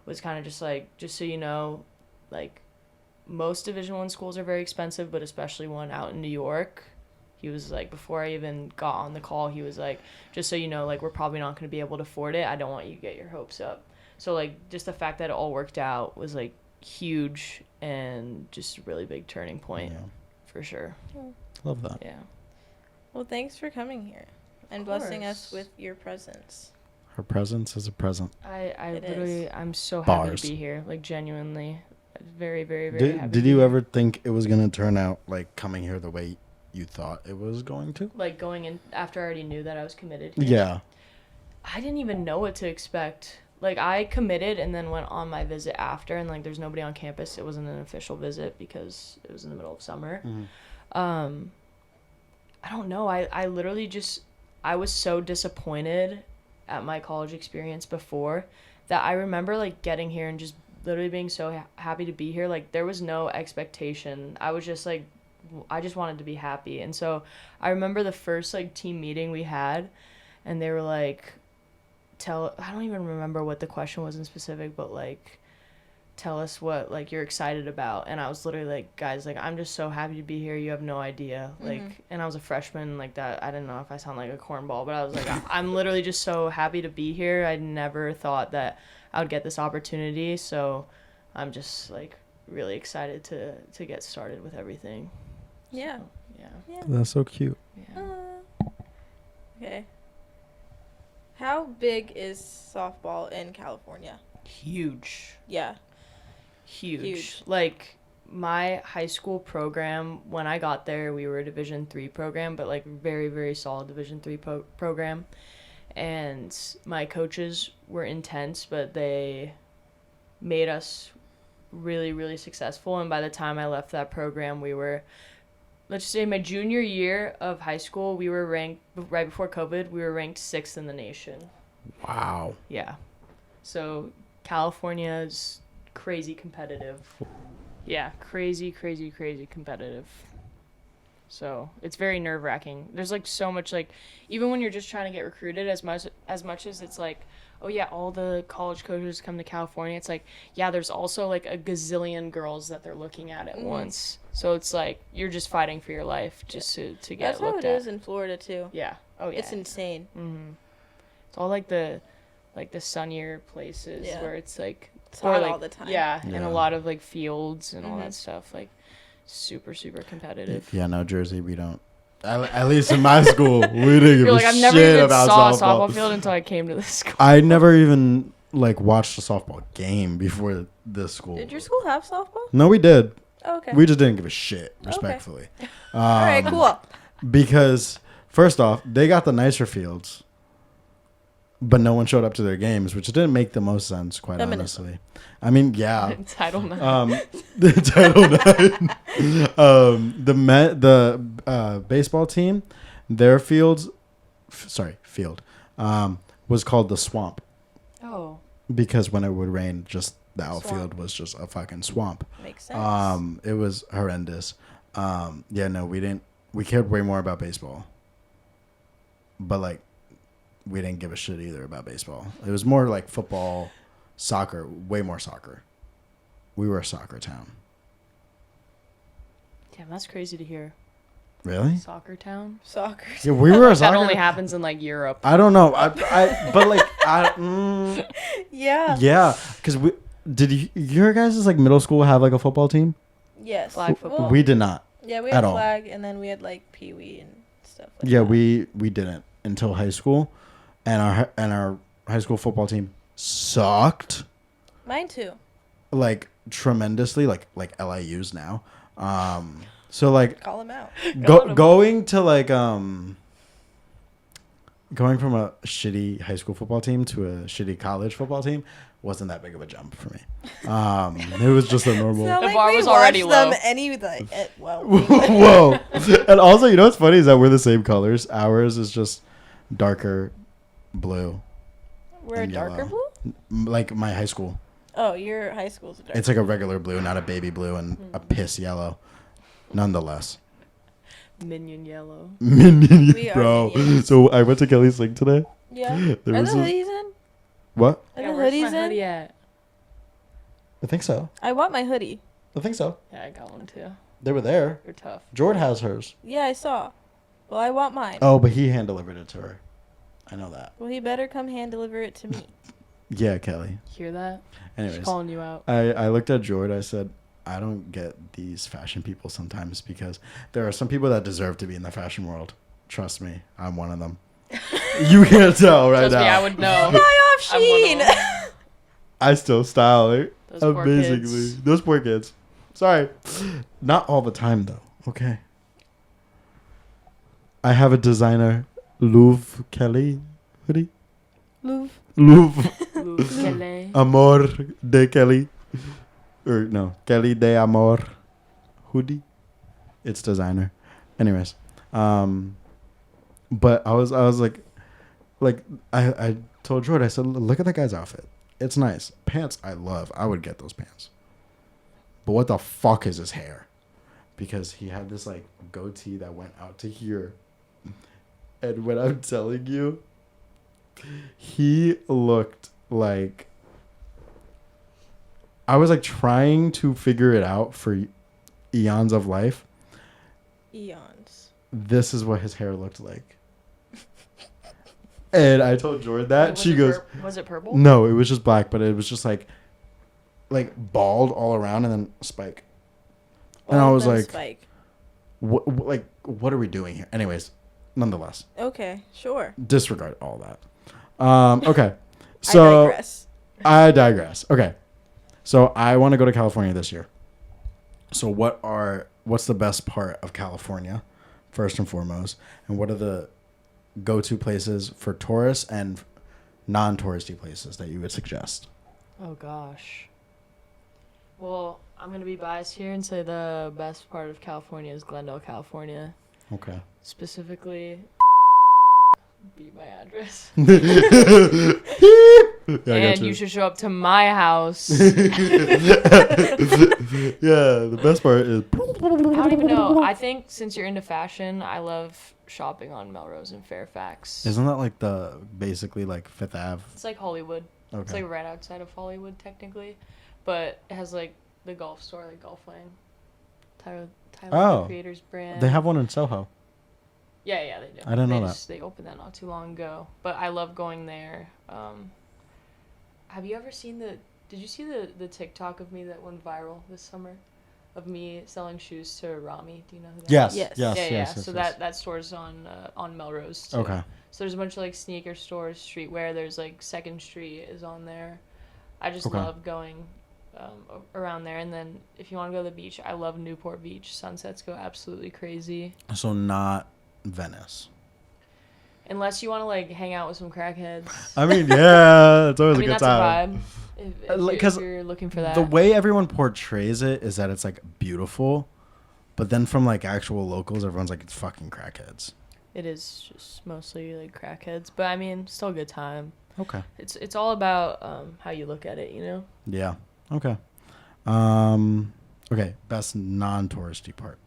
was kind of just like, just so you know, like most Division I schools are very expensive, but especially one out in New York. He was like, before I even got on the call, he was like, just so you know, like we're probably not going to be able to afford it. I don't want you to get your hopes up. So like just the fact that it all worked out was like huge and just a really big turning point Yeah. for sure. Love that. Yeah. Well, thanks for coming here and Of blessing us course. with your presence. Her presence is a present. I It literally is. I'm so happy Bars. to be here. Like genuinely, very very very happy. Did to you be ever here. think it was gonna turn out like coming here the way you thought it was going to? Like going in after I already knew that I was committed here? Yeah. I didn't even know what to expect. Like I committed and then went on my visit after, and like there's nobody on campus. It wasn't an official visit because it was in the middle of summer. I don't know. I literally just I was so disappointed at my college experience before that I remember like getting here and just literally being so happy to be here. Like there was no expectation. I was just like I just wanted to be happy. And so I remember the first like team meeting we had, and they were like I don't even remember what the question was in specific, but like tell us what like you're excited about. And I was literally like, guys, like I'm just so happy to be here, you have no idea. Like and I was a freshman, like that I didn't know if I sound like a cornball, but I was like I'm literally just so happy to be here. I never thought that I would get this opportunity, so I'm just like really excited to get started with everything. Yeah. So, yeah. Yeah. That's so cute. Yeah. Okay. How big is softball in California? Huge. Yeah. Huge. Like my high school program, when I got there, we were a Division 3 program, but like very very solid Division 3 program. And my coaches were intense, but they made us really really successful. And by the time I left that program, we were, let's just say my junior year of high school, we were ranked right before COVID, we were ranked 6th in the nation. Wow. Yeah. So California's crazy competitive. Yeah, crazy competitive. So it's very nerve-wracking. There's like so much, like even when you're just trying to get recruited, as much as it's like, oh yeah, all the college coaches come to California, it's like, yeah, there's also like a gazillion girls that they're looking at once. So it's like you're just fighting for your life just to get That's how looked it at. is in Florida too. Yeah. Oh yeah. It's insane. It's all like the sunnier places Yeah. where it's like It's hot like, all the time. Yeah, and Yeah. a lot of like fields and all that stuff, like super competitive. Yeah, no, Jersey, we don't. At least in my school, we didn't give You're a like, I've shit never even about saw a softball. softball field until I came to this school. I never even like watched a softball game before this school. Did your school have softball? No, we did. Oh, okay. We just didn't give a shit, respectfully. All right, cool. Because first off, they got the nicer fields, but no one showed up to their games, which didn't make the most sense, quite Feminism. honestly. I mean, yeah. Title IX. The Title IX. The baseball team, their field, was called the Swamp Oh. because when it would rain, just the outfield Swamp. was just a fucking swamp. Makes sense. It was horrendous. Yeah, no, we didn't. We cared way more about baseball, but like, we didn't give a shit either about baseball. It was more like football, soccer, way more soccer. We were a soccer town. Damn, that's crazy to hear. Really? Soccer town? Soccer. Yeah, we were a That soccer. only happens in like Europe. I don't know. But like, Yeah. yeah, because your guys' like middle school have like a football team? Yes. Flag football. Well, We did not. yeah, we at had all. flag, and then we had like pee wee and stuff. Like Yeah, that. we didn't until high school, and our high school football team sucked Mine too. like tremendously, like LIU's now. So like Call them out. going to like going from a shitty high school football team to a shitty college football team wasn't that big of a jump for me. It was just a normal. So, The like, bar we was already watched them low. Whoa. And also, you know what's funny is that we're the same colors. Ours is just darker blue. we're a and darker yellow. blue? Like my high school. Oh, your high school's a dark. It's like a regular blue, not a baby blue and a piss yellow. Nonetheless. Minion yellow. Minions, We are bro. minions. So I went to Kelly's Link today. Yeah. There Are was the a- hoodies in? What? Are Yeah, the where's hoodies my in? hoodie at? I think so. I want my hoodie. I think so. Yeah, I got one too. They were there. They're tough. Jord has hers. Yeah, I saw. Well, I want mine. Oh, but he hand delivered it to her. I know that. Well, he better come hand deliver it to me. Yeah, Kelly. Hear that? Anyways, She's calling you out. I looked at Jordan. I said, I don't get these fashion people sometimes because there are some people that deserve to be in the fashion world. Trust me, I'm one of them. You can't tell right Trust now. me, I would know. Buy off I'm one of Sheen. them. I still style it Those poor amazingly. kids. Those poor kids. Sorry. Not all the time, though. Okay. I have a designer, Louvre Kelly hoodie. Louvre. Louvre Kelly. Amor de Kelly. Or no, Kelly de Amor hoodie. It's designer. Anyways. But I was I told Jordan, I said, look at that guy's outfit. It's nice. Pants I love. I would get those pants. But what the fuck is his hair? Because he had this like goatee that went out to here. And when I'm telling you, he looked like I was like trying to figure it out for eons of life. Eons. This is what his hair looked like. And I told Jordan that. Was She it goes, was it purple? no, it was just black, but it was just like bald all around and then a spike. And I was like, Spike. what are we doing here? Anyways, nonetheless, Okay, sure. disregard all that. Okay. So I digress. Okay. So I want to go to California this year. So what's the best part of California, first and foremost, and what are the go-to places for tourists and non-touristy places that you would suggest? Oh gosh. Well, I'm gonna be biased here and say the best part of California is Glendale, California. Okay. Specifically, be my address. Yeah, And you should show up to my house. Yeah, the best part is. I don't even know. I think since you're into fashion, I love shopping on Melrose and Fairfax. Isn't that like basically like Fifth Ave? It's like Hollywood. Okay. It's like right outside of Hollywood technically, but it has like the golf store, like Golf Lane. Tyler the Creator's brand. They have one in Soho. Yeah, they do. I didn't know that. They opened that not too long ago, but I love going there. Have you ever seen Did you see the TikTok of me that went viral this summer, of me selling shoes to Rami? Do you know who that Yes. is? Yes. Yes. Yeah. Yes. So that store's on Melrose too. Okay. So there's a bunch of like sneaker stores, streetwear. There's like Second Street is on there. I just Okay. love going around there. And then if you want to go to the beach, I love Newport Beach. Sunsets go absolutely crazy. So not Venice. Unless you want to like hang out with some crackheads. I mean, yeah, it's always I mean, a good that's time. a vibe. If you're looking for that. The way everyone portrays it is that it's like beautiful, but then from like actual locals, everyone's like, it's fucking crackheads. It is just mostly like crackheads, but I mean, still a good time. Okay. It's all about how you look at it, you know. Yeah. Okay. Okay. Best non-touristy part.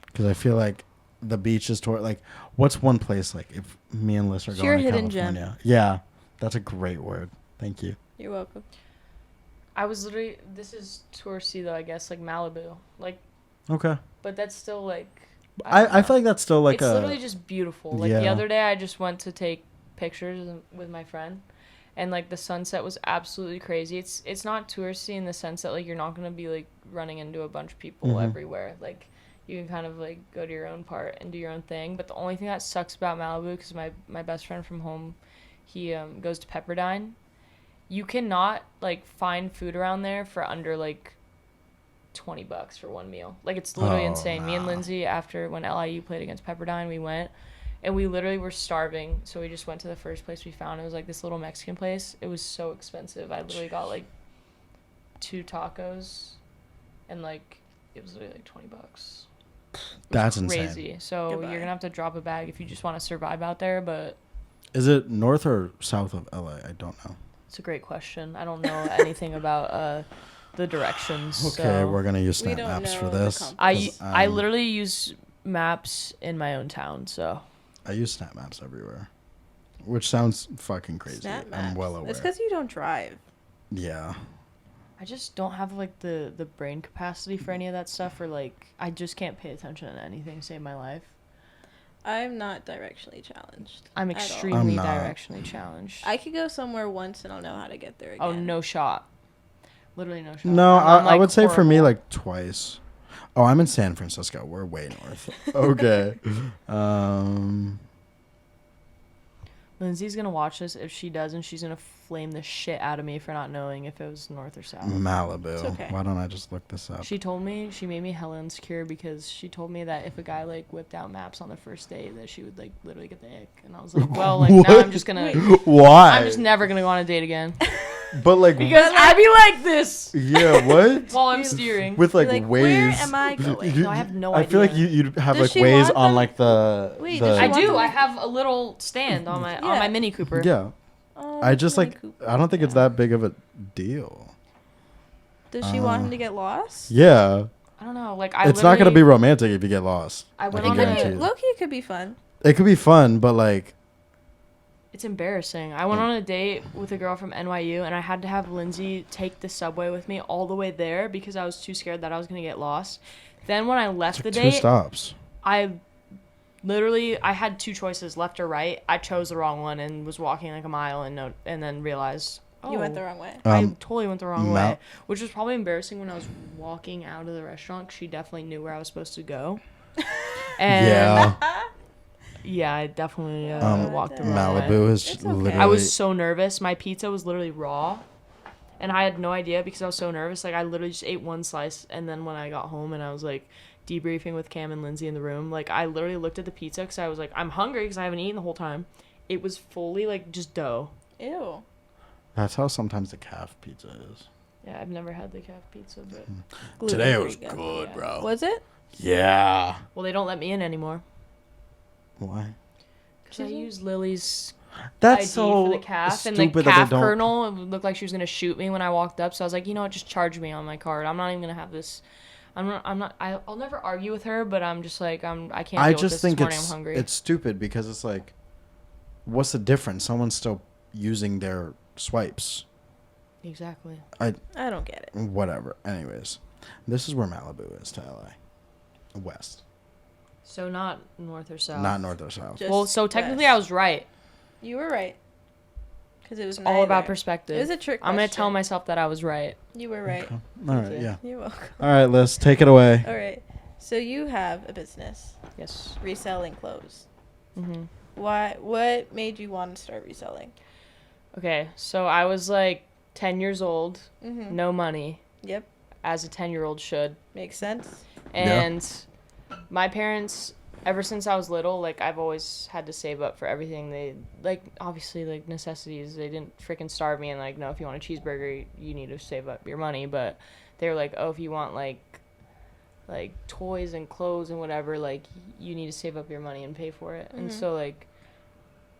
Because I feel like the beach is like, what's one place like if me and Liz are Pure going to hidden California? Yeah, that's a great word. Thank you. You're welcome. I was literally, this is touristy though, I guess, like Malibu, like. Okay. But that's still like. I feel like that's still like it's literally just beautiful. Like the other day, I just went to take pictures with my friend, and like the sunset was absolutely crazy. It's not touristy in the sense that like you're not gonna be like running into a bunch of people everywhere. Like you can kind of like go to your own part and do your own thing. But the only thing that sucks about Malibu, because my best friend from home, he goes to Pepperdine. You cannot like find food around there for under like $20 for one meal. Like it's literally insane. Me and Lindsay, after when LIU played against Pepperdine, we went and we literally were starving, so we just went to the first place we found. It was like this little Mexican place. It was so expensive. I literally got like 2 tacos and like it was literally like $20. That's crazy. insane. So Goodbye. you're gonna have to drop a bag if you just want to survive out there. But Is it north or south of LA? I don't know. it's a great question. I don't know anything about the directions. Okay, so. we're gonna use We Snap don't Maps know for the this. I literally use maps in my own town. So I use Snap Maps everywhere, which sounds fucking crazy. Snap I'm Maps. well aware. It's because you don't drive. Yeah. I just don't have like the brain capacity for any of that stuff, or like I just can't pay attention to anything to save my life. I'm not directionally challenged. I'm at all. extremely I'm not. directionally challenged. I could go somewhere once and I'll know how to get there again. Oh, no shot. Literally no shot. No, I'm, I would say for me, horrible. like, twice. Oh, I'm in San Francisco. We're way north. Okay. Lindsay's gonna watch this. If she doesn't, she's gonna flame the shit out of me for not knowing if it was north or south. Malibu. It's okay. Why don't I just look this up? She made me hella insecure because she told me that if a guy like whipped out maps on the first date, that she would like literally get the ick. And I was like, well, like now I'm just gonna, Why? I'm just never gonna go on a date again But like, because I be like this yeah, what? while I'm steering. With like, You're like, ways. where am I going? No, I have no I feel like idea. you'd have Does like she ways want on them- like the. Wait, the does she I want do. them- I have a little stand on my Yeah. Mini Cooper. Yeah. Oh, I just Mini like. Cooper. I don't think it's that big of a deal. Does she want him to get lost? Yeah. I don't know. Like It's not gonna be romantic if you get lost. I went I on can It a, guarantee you. Low-key, it could be fun. It could be fun, but like. It's embarrassing. I went on a date with a girl from NYU, and I had to have Lindsay take the subway with me all the way there because I was too scared that I was going to get lost. Then when I left the Two date, stops. I had two choices, left or right. I chose the wrong one and was walking like a mile and then realized, oh, You went the wrong way. I totally went the wrong Mal- way, which was probably embarrassing when I was walking out of the restaurant 'cause she definitely knew where I was supposed to go. And Yeah. yeah, I definitely walked the Yeah. wrong way. Malibu is It's okay. literally. I was so nervous. My pizza was literally raw. And I had no idea because I was so nervous. Like, I literally just ate one slice. And then when I got home and I was, like, debriefing with Cam and Lindsay in the room, like, I literally looked at the pizza because I was like, I'm hungry because I haven't eaten the whole time. It was fully, like, just dough. Ew. That's how sometimes the calf pizza is. Yeah, I've never had the calf pizza, but... Today it was Gluten-free good, Yeah. bro. Was it? Yeah. Well, they don't let me in anymore. Why? Because I used Lily's That's ID so for the calf. And the stupid that calf they don't. kernel, it looked like she was going to shoot me when I walked up. So I was like, you know what, just charge me on my card. I'm not even going to have this... I'll never argue with her, but I'm just like, I can't I deal with just this think morning. I'm it's hungry. it's stupid because it's like, what's the difference? Someone's still using their swipes. Exactly. I don't get it. Whatever. Anyways, this is where Malibu is to LA. West, So not north or south. not north or south. Just Well, so technically west. I was right. You were right. Because it was All about neither. perspective. It was a trick I'm gonna question. tell myself that I was right. You were right. All right. you. Yeah. You're welcome. All right, Liz, take it away. All right. So you have a business Yes. reselling clothes. hmm Why? What made you want to start reselling? Okay, so I was like 10 years old, Mm-hmm. no money, Yep. as a 10-year-old should, Makes sense. and my parents. Ever since I was little, like, I've always had to save up for everything. They, like, obviously, like, necessities. They didn't freaking starve me and, like, no, if you want a cheeseburger, you need to save up your money. But they were like, oh, if you want, like toys and clothes and whatever, like, you need to save up your money and pay for it. And Mhm. so, like,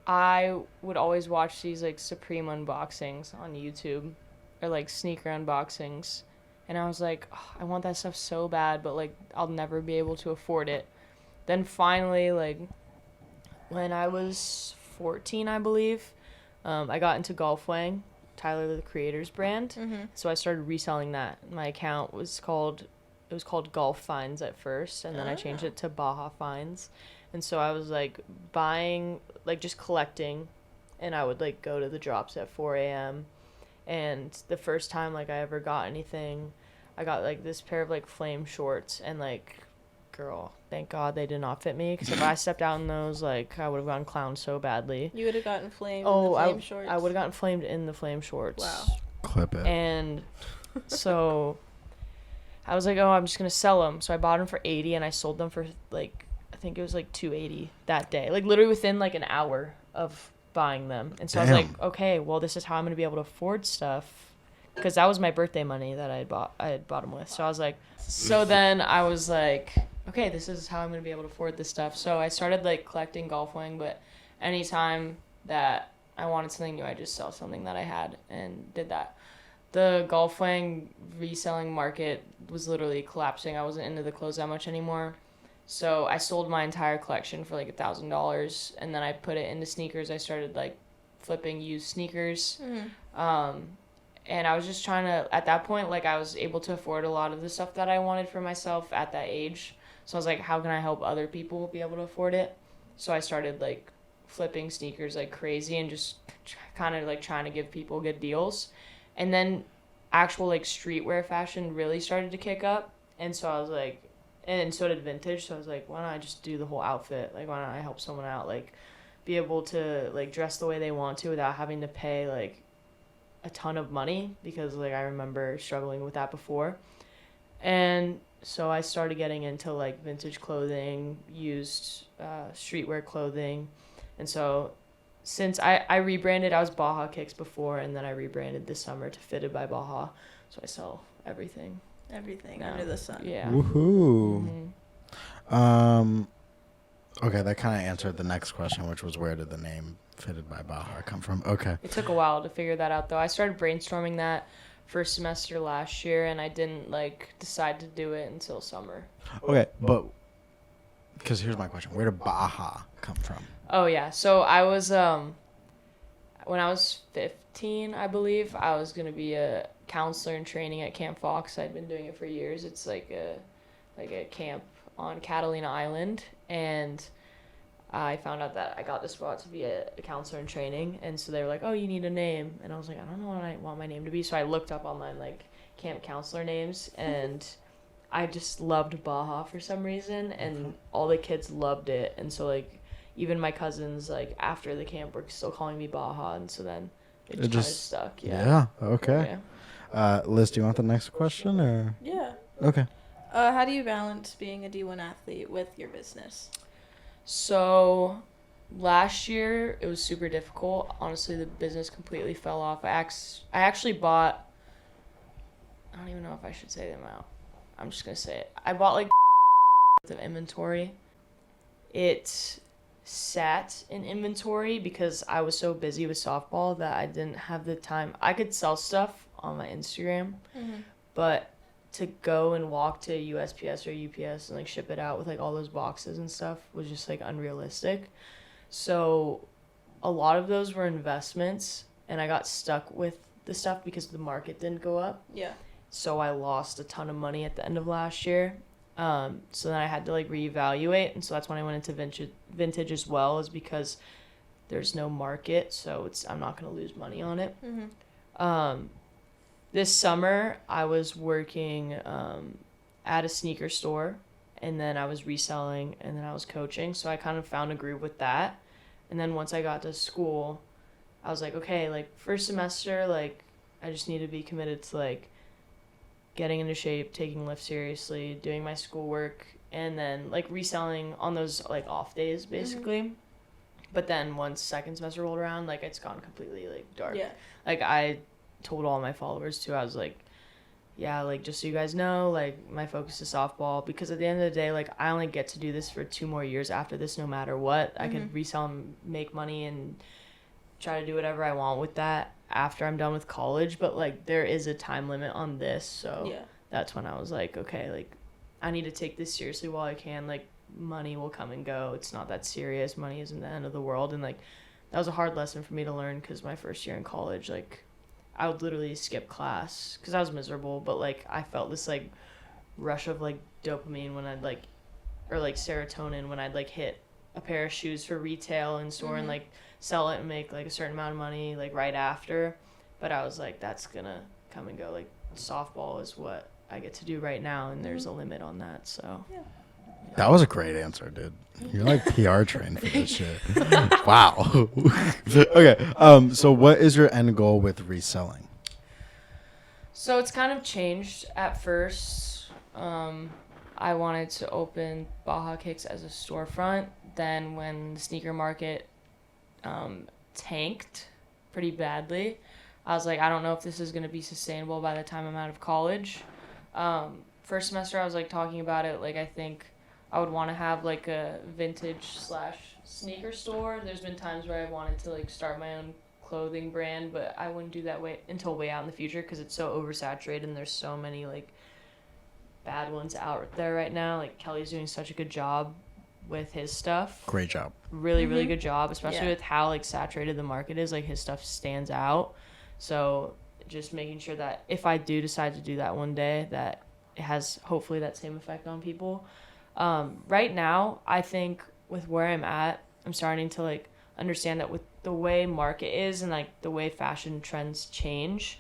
I would always watch these, like, Supreme unboxings on YouTube or, like, sneaker unboxings. And I was like, oh, I want that stuff so bad, but, like, I'll never be able to afford it. Then finally, like, when I was 14, I believe, I got into Golf Wang, Tyler the Creator's brand. Mm-hmm. So I started reselling that. My account was called Golf Finds at first, and then I changed it to Baja Finds. And so I was, like, buying, like, just collecting, and I would, like, go to the drops at 4 a.m. And the first time, like, I ever got anything, I got, like, this pair of, like, flame shorts, and, like, girl, thank God they did not fit me, because if I stepped out in those, like, I would have gone clown so badly. You would have gotten flamed Oh, in the flame shorts. I would have gotten flamed in the flame shorts. Wow. Clip it. And so I was like, oh, I'm just going to sell them. So I bought them for $80 and I sold them for, like, I think it was like $280 that day. Like, literally within like an hour of buying them. And so I was Damn. like, okay, well, this is how I'm going to be able to afford stuff. Because that was my birthday money that I had bought them with. So I was like, so then I was like, okay, this is how I'm going to be able to afford this stuff. So I started, like, collecting Golf Wang, but anytime that I wanted something new, I just sell something that I had and did that. The Golf Wang reselling market was literally collapsing. I wasn't into the clothes that much anymore. So I sold my entire collection for, like, $1,000, and then I put it into sneakers. I started, like, flipping used sneakers. Mm-hmm. And I was just trying to, at that point, like, I was able to afford a lot of the stuff that I wanted for myself at that age. So I was like, how can I help other people be able to afford it? So I started like flipping sneakers like crazy and just kind of like trying to give people good deals. And then actual like streetwear fashion really started to kick up. And so I was like, and so did vintage. So I was like, why don't I just do the whole outfit? Like, why don't I help someone out? Like, be able to like dress the way they want to without having to pay like a ton of money, because like I remember struggling with that before. And so I started getting into like vintage clothing, used streetwear clothing. And so since I rebranded, I was Baja Kicks before, and then I rebranded this summer to Fitted by Baja. So I sell everything. Everything now. under the sun. Yeah. Woohoo. Mm-hmm. Okay, that kind of answered the next question, which was where did the name Fitted by Baja come from? Okay. It took a while to figure that out, though. I started brainstorming that first semester last year, and I didn't like decide to do it until summer. Okay, but because here's my question: where did Baja come from? Oh yeah, so I was when I was 15, I believe, I was gonna be a counselor in training at Camp Fox. I'd been doing it for years. It's like a camp on Catalina Island, and I found out that I got the spot to be a counselor in training, and so they were like, "Oh, you need a name," and I was like, "I don't know what I want my name to be." So I looked up online like camp counselor names, and I just loved Baja for some reason, and all the kids loved it, and so like even my cousins like after the camp were still calling me Baja, and so then it just kind of stuck. Yeah. Okay. Yeah. Liz, do you want the next question or? Yeah. Okay. How do you balance being a D1 athlete with your business? So last year it was super difficult. Honestly, the business completely fell off. I actually bought, I don't even know if I should say the amount. I'm just going to say it. I bought like of inventory. It sat in inventory because I was so busy with softball that I didn't have the time. I could sell stuff on my Instagram, but to go and walk to USPS or UPS and like ship it out with like all those boxes and stuff was just like unrealistic. So a lot of those were investments, and I got stuck with the stuff because the market didn't go up. Yeah. So I lost a ton of money at the end of last year. So then I had to like reevaluate, and so that's when I went into vintage as well, is because there's no market, so I'm not gonna lose money on it. This summer I was working at a sneaker store, and then I was reselling, and then I was coaching, so I kind of found a groove with that. And then once I got to school, I was like, okay, like first semester, like I just need to be committed to like getting into shape, taking lift seriously, doing my schoolwork, and then like reselling on those like off days basically. But then once second semester rolled around, like it's gone completely like dark. Yeah. Like I told all my followers too, I was like, yeah, like just so you guys know, like my focus is softball, because at the end of the day, like I only get to do this for 2 more years after this no matter what. I could resell and make money and try to do whatever I want with that after I'm done with college, but like there is a time limit on this, so that's when I was like, okay, like I need to take this seriously while I can. Like money will come and go, it's not that serious, money isn't the end of the world. And like that was a hard lesson for me to learn, because my first year in college, like I would literally skip class because I was miserable, but like I felt this like rush of like dopamine when I'd like, or like serotonin when I'd like hit a pair of shoes for retail in store and like sell it and make like a certain amount of money like right after. But I was like, that's gonna come and go. Like softball is what I get to do right now, and there's a limit on that. So That was a great answer, dude. You're like PR trained for this shit. Wow. Okay. So what is your end goal with reselling? So it's kind of changed. At first, I wanted to open Baja Kicks as a storefront. Then when the sneaker market tanked pretty badly, I was like, I don't know if this is going to be sustainable by the time I'm out of college. First semester, I was like talking about it. Like I think I would want to have like a vintage / sneaker store. There's been times where I wanted to like start my own clothing brand, but I wouldn't do that until way out in the future, because it's so oversaturated and there's so many like bad ones out there right now. Like Kelly's doing such a good job with his stuff. Great job. Really good job, especially with how like saturated the market is. Like his stuff stands out. So just making sure that if I do decide to do that one day, that it has hopefully that same effect on people. Right now, I think with where I'm at, I'm starting to like understand that with the way market is and like the way fashion trends change,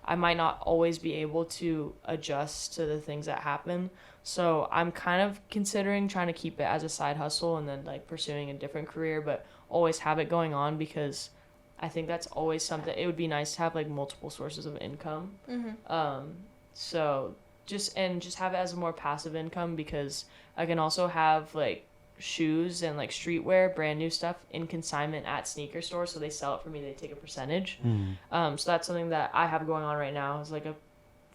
I might not always be able to adjust to the things that happen. So I'm kind of considering trying to keep it as a side hustle and then like pursuing a different career, but always have it going on because I think that's always something. It would be nice to have like multiple sources of income. So just have it as a more passive income because I can also have like shoes and like streetwear, brand new stuff in consignment at sneaker stores. So they sell it for me. They take a percentage. So that's something that I have going on right now is like a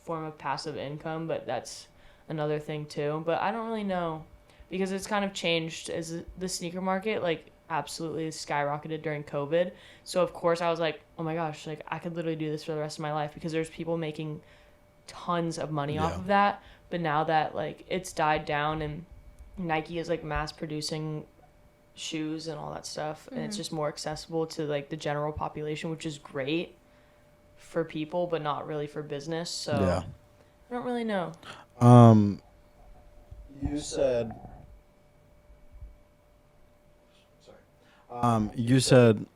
form of passive income, but that's another thing too. But I don't really know because it's kind of changed as the sneaker market like absolutely skyrocketed during COVID. So of course I was like, oh my gosh, like I could literally do this for the rest of my life because there's people making tons of money off of that. But now that like it's died down and Nike is like mass producing shoes and all that stuff and it's just more accessible to like the general population, which is great for people but not really for business. So I don't really know. You said you said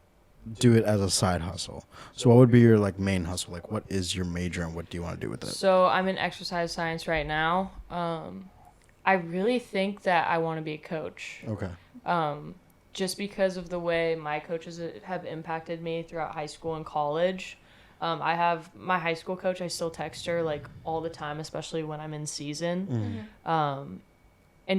do it as a side hustle. So what would be your like main hustle? Like what is your major and what do you want to do with it? So I'm in exercise science right now. I really think that I want to be a coach. Okay. Just because of the way my coaches have impacted me throughout high school and college. I have my high school coach. I still text her like all the time, especially when I'm in season. And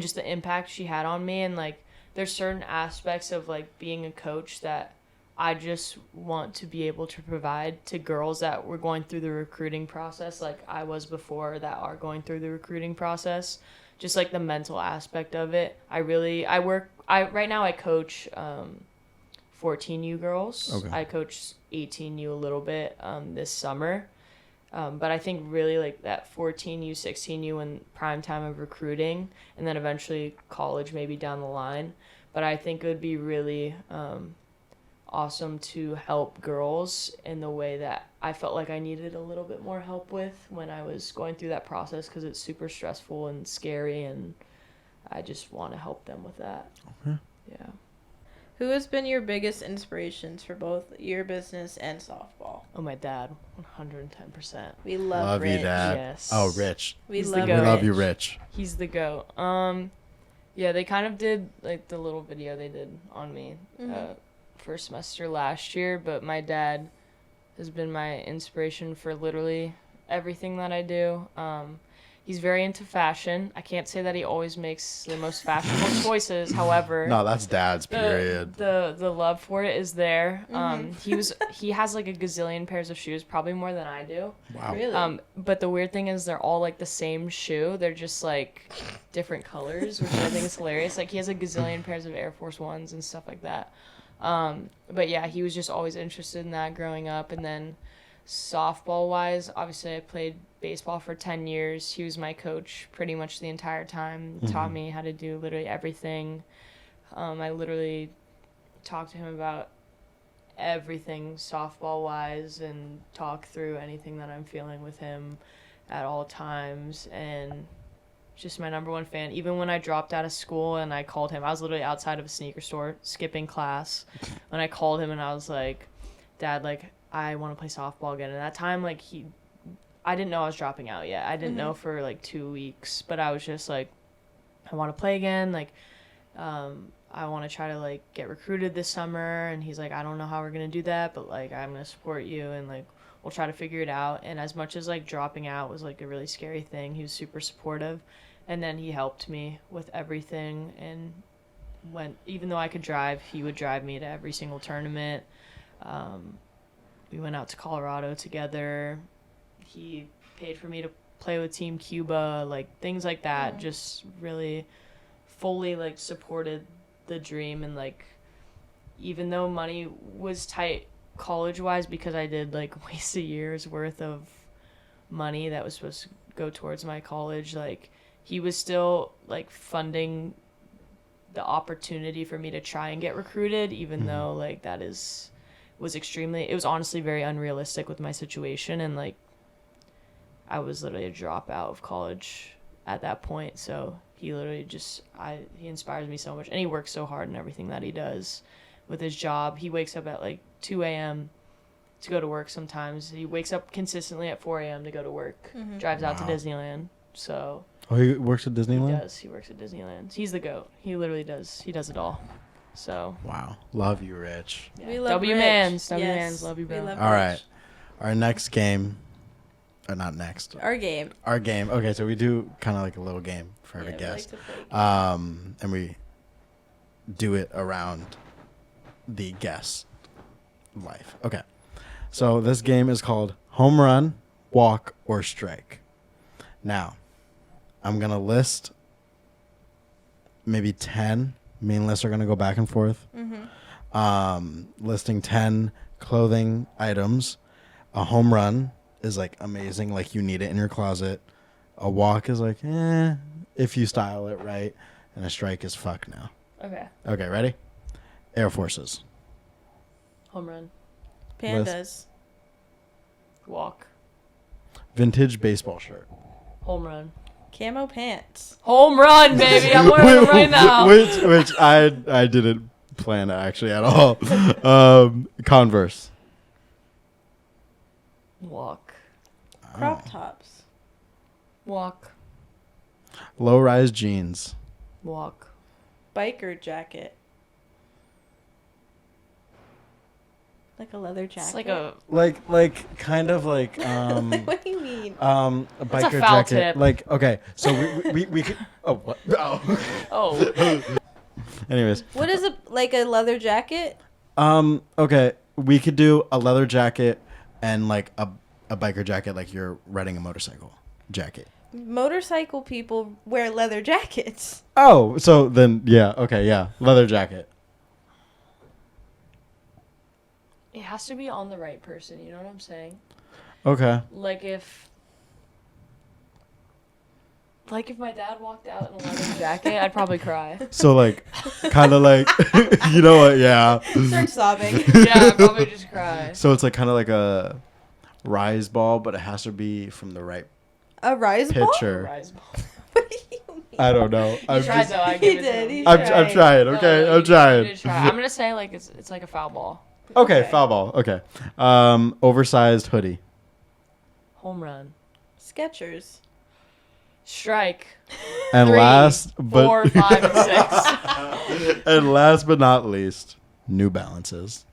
just the impact she had on me. And like, there's certain aspects of like being a coach that I just want to be able to provide to girls that were going through the recruiting process like I was before that are going through the recruiting process. Just like the mental aspect of it. Right now I coach 14U girls. Okay. I coach 18U a little bit this summer. But I think really like that 14U, 16U in prime time of recruiting and then eventually college maybe down the line. But I think it would be really awesome to help girls in the way that I felt like I needed a little bit more help with when I was going through that process because it's super stressful and scary and I just want to help them with that. Okay. Yeah. Who has been your biggest inspirations for both your business and softball? Oh, my dad, 110%. We love you, Rich. Dad. Yes. Oh, Rich. He's love the We goat. love you, Rich. He's the goat. Yeah, they kind of did like the little video they did on me first semester last year, but my dad has been my inspiration for literally everything that I do. He's very into fashion. I can't say that he always makes the most fashionable choices. However, No, that's Dad's period. the love for it is there. He has like a gazillion pairs of shoes, probably more than I do. Wow. Really? But the weird thing is they're all like the same shoe. They're just like different colors, which I think is hilarious. Like he has a gazillion pairs of Air Force Ones and stuff like that. But yeah, he was just always interested in that growing up. And then softball wise, obviously I played baseball for 10 years. He was my coach pretty much the entire time. Taught me how to do literally everything. I literally talked to him about everything softball wise and talk through anything that I'm feeling with him at all times, and just my number one fan. Even when I dropped out of school and I called him, I was literally outside of a sneaker store skipping class when I called him and I was like, Dad, like I want to play softball again. And at that time, like I didn't know I was dropping out yet. I didn't know for like 2 weeks, but I was just like, I want to play again. Like, I want to try to like get recruited this summer. And he's like, I don't know how we're going to do that, but like, I'm going to support you and like, we'll try to figure it out. And as much as like dropping out was like a really scary thing, he was super supportive. And then he helped me with everything. And even though I could drive, he would drive me to every single tournament. We went out to Colorado together. He paid for me to play with Team Cuba, like things like that. Just really fully like supported the dream. And like, even though money was tight college wise, because I did like waste a year's worth of money that was supposed to go towards my college, like he was still like funding the opportunity for me to try and get recruited, even though like that it was honestly very unrealistic with my situation. And like I was literally a dropout of college at that point, so he literally he inspires me so much, and he works so hard in everything that he does with his job. He wakes up at like 2 a.m. to go to work sometimes. He wakes up consistently at 4 a.m. to go to work, drives out to Disneyland. So Oh, he works at Disneyland? he does. He works at Disneyland. He's the GOAT. He literally does. He does it all. So Wow. Love you, Rich. yeah. We love W Rich. Mans. W Yes, Mans. Love you, we bro. love All Rich. right. Our next game. Or not next. Our game. Our game. Okay, so we do kind of like a little game for every Yeah, we guest. like to play games. And we do it around the guest life. Okay. So this game is called Home Run, Walk, or Strike. Now, I'm going to list maybe 10. Me and Liz are going to go back and forth. Listing 10 clothing items. A home run is like amazing, like you need it in your closet. A walk is like, if you style it right. And a strike is fuck now. Okay. Okay, ready? Air Forces. Home run. Pandas. Walk. Vintage baseball shirt. Home run. Camo pants. Home run, baby. I'm wearing them right now. Which I didn't plan actually at all. Converse. Walk. Crop tops. Walk. Low-rise jeans. Walk. Biker jacket. Like a leather jacket. It's like a Like kind of like What do you mean? a That's a biker foul jacket. tip. Like okay, so we could oh what? Oh. oh. Anyways, What is a leather jacket? okay, we could do a leather jacket and like a biker jacket, like you're riding a motorcycle jacket. Motorcycle people wear leather jackets. Oh, so then yeah, okay, yeah, leather jacket. It has to be on the right person. You know what I'm saying? Okay. Like if my dad walked out in a leather jacket, I'd probably cry. So like, kind of like, you know what? Yeah. Start sobbing. Yeah, I'd probably just cry. So it's like kind of like a rise ball, but it has to be from the right A rise ball? pitcher. Rise ball. What do you mean? I don't know. He I'm tried just, though. I He give it to did, him. he I'm tried. trying. No, Okay, you I'm trying. did try. I'm gonna say like it's like a foul ball. Okay, foul ball. Okay. Oversized hoodie. Home run. Skechers. Strike. And 3, last 4, but 5, and 6. and last but not least, New Balances.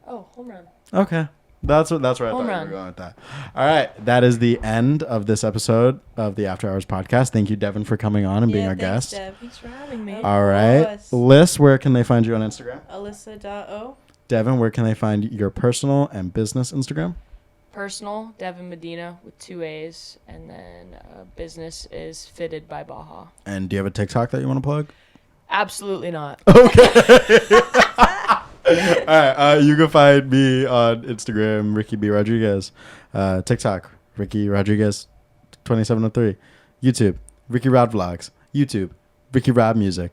Oh, home run. Okay. That's where I thought Home you run. were going with that. All right. That is the end of this episode of the After Hours podcast. Thank you, Devon, for coming on and being our thanks, guest. Dev. Thanks for having me. All right. course. Liz, where can they find you on Instagram? Alyssa.o. Devon, where can they find your personal and business Instagram? Personal, Devon Medina with 2 A's, and then business is Fitted by Baja. And do you have a TikTok that you want to plug? Absolutely not. Okay. All right. You can find me on Instagram, Ricky B. Rodriguez. TikTok, Ricky Rodriguez 2703. YouTube, Ricky Rod Vlogs. YouTube, Ricky Rod Music.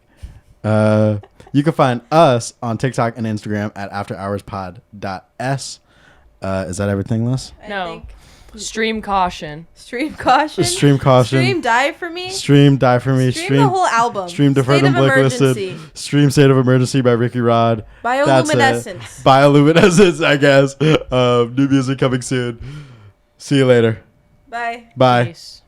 You can find us on TikTok and Instagram at afterhourspod.s. Is that everything, Liz? I No. think. Stream caution. Stream caution. Stream caution. Stream die for me. Stream Die For Me. Stream the whole album. Stream Deferred State and of Blacklisted. Emergency. Stream State of Emergency by Ricky Rod. Bioluminescence. Bioluminescence, I guess. New music coming soon. See you later. Bye. Bye. Peace.